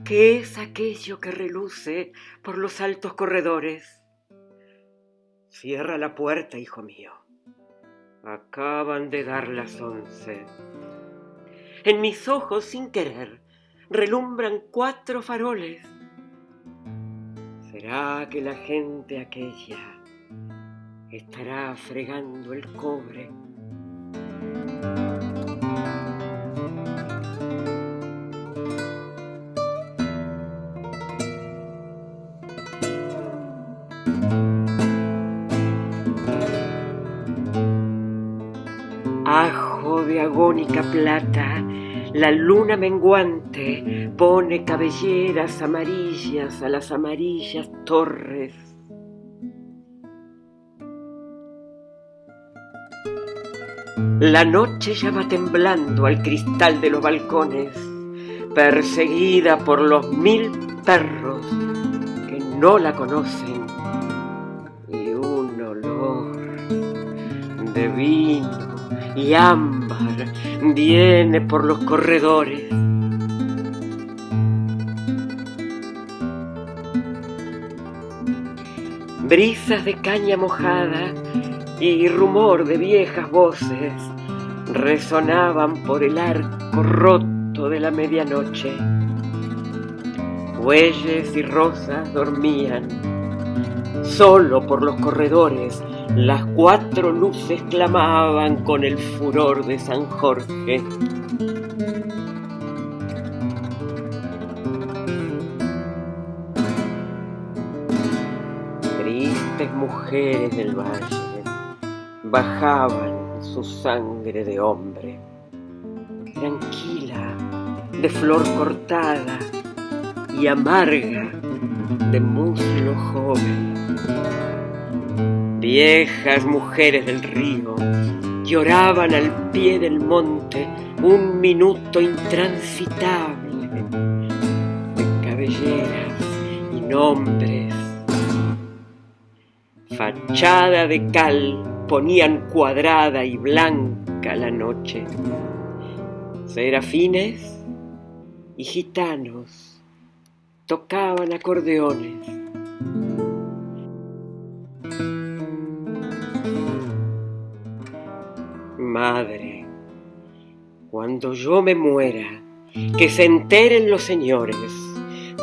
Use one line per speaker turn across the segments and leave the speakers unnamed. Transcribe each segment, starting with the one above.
¿Qué es aquello que reluce por los altos corredores? Cierra la puerta, hijo mío. Acaban de dar las 11. En mis ojos, sin querer, relumbran 4 faroles. ¿Será que la gente aquella estará fregando el cobre? Ajo de agónica plata, la luna menguante pone cabelleras amarillas a las amarillas torres. La noche ya va temblando al cristal de los balcones, perseguida por los 1000 perros que no la conocen, y un olor de vino y ámbar viene por los corredores. Brisas de caña mojada y rumor de viejas voces resonaban por el arco roto de la medianoche. Bueyes y rosas dormían. Solo por los corredores las 4 luces clamaban con el furor de San Jorge. Tristes mujeres del valle bajaban su sangre de hombre, tranquila, de flor cortada y amarga de muslo joven. Viejas mujeres del río lloraban al pie del monte un minuto intransitable de cabelleras y nombres. Fachada de cal ponían cuadrada y blanca la noche. Serafines y gitanos tocaban acordeones. Madre, cuando yo me muera, que se enteren los señores.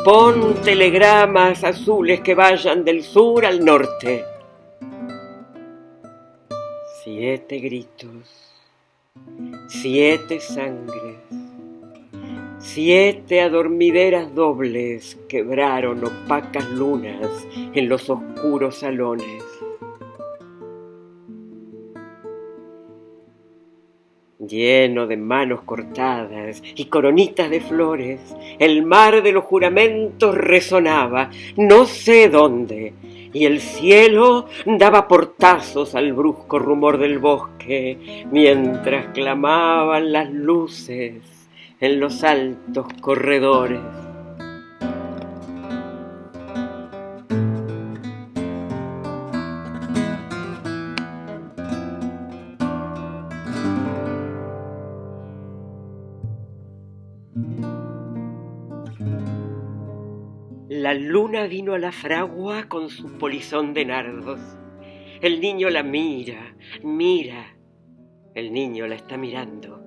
Pon telegramas azules que vayan del sur al norte. 7 gritos, 7 sangres, 7 adormideras dobles quebraron opacas lunas en los oscuros salones. Lleno de manos cortadas y coronitas de flores, el mar de los juramentos resonaba, no sé dónde, y el cielo daba portazos al brusco rumor del bosque, mientras clamaban las luces en los altos corredores. La luna vino a la fragua con su polizón de nardos. El niño la mira, el niño la está mirando.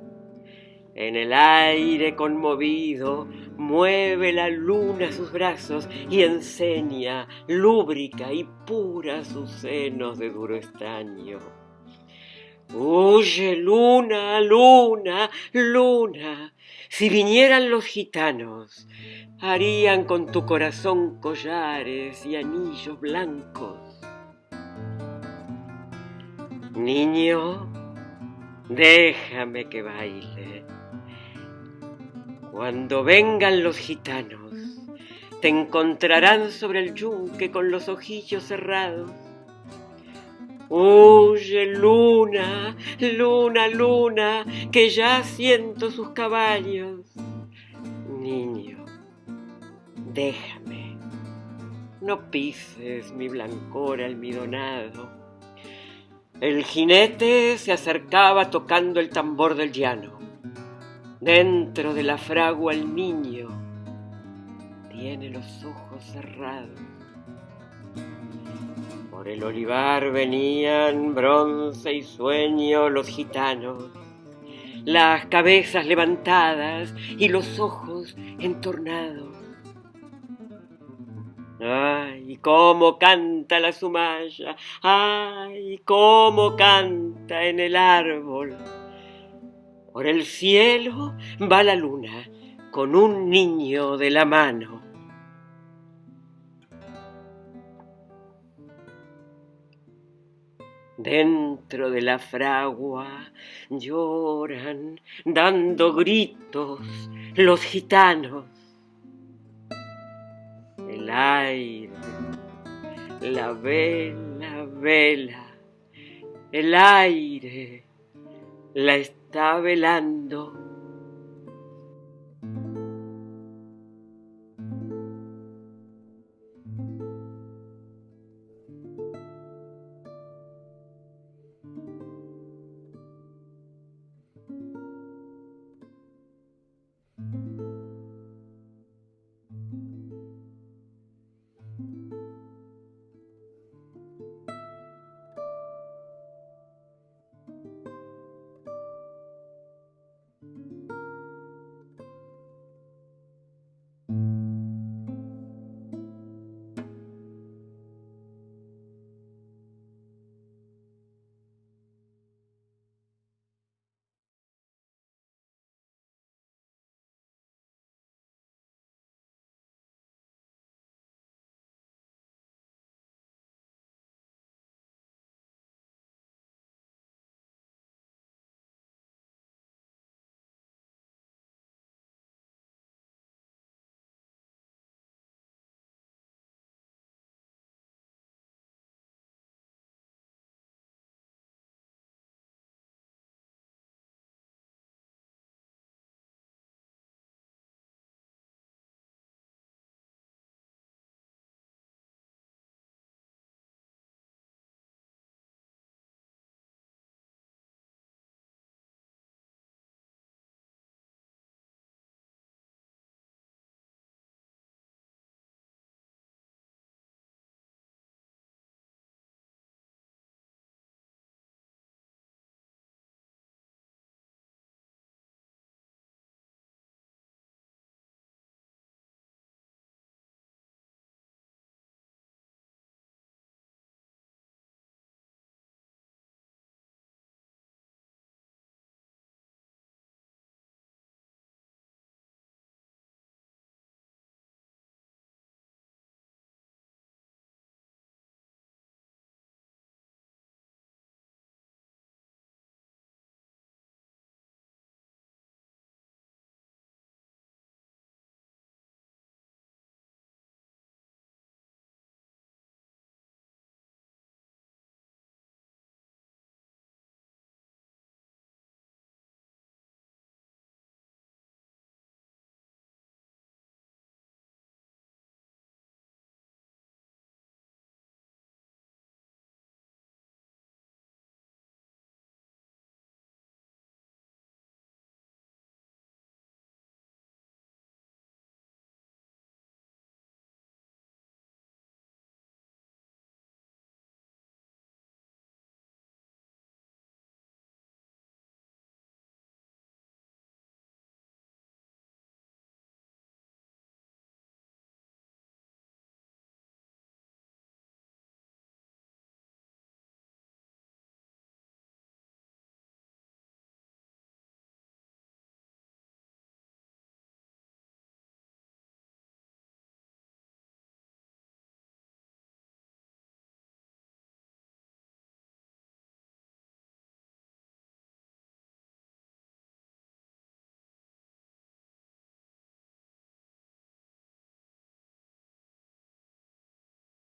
En el aire conmovido mueve la luna sus brazos y enseña lúbrica y pura sus senos de duro estaño. Huye, luna, luna, luna, si vinieran los gitanos, harían con tu corazón collares y anillos blancos. Niño, déjame que baile. Cuando vengan los gitanos, te encontrarán sobre el yunque con los ojillos cerrados. Huye, luna, luna, luna, que ya siento sus caballos. Niño, déjame, no pises mi blancor almidonado. El jinete se acercaba tocando el tambor del llano. Dentro de la fragua el niño tiene los ojos cerrados. Por el olivar venían bronce y sueño los gitanos, las cabezas levantadas y los ojos entornados. ¡Ay, cómo canta la sumaya! ¡Ay, cómo canta en el árbol! Por el cielo va la luna con un niño de la mano. Dentro de la fragua lloran, dando gritos, los gitanos. El aire, la vela, vela, el aire la está velando.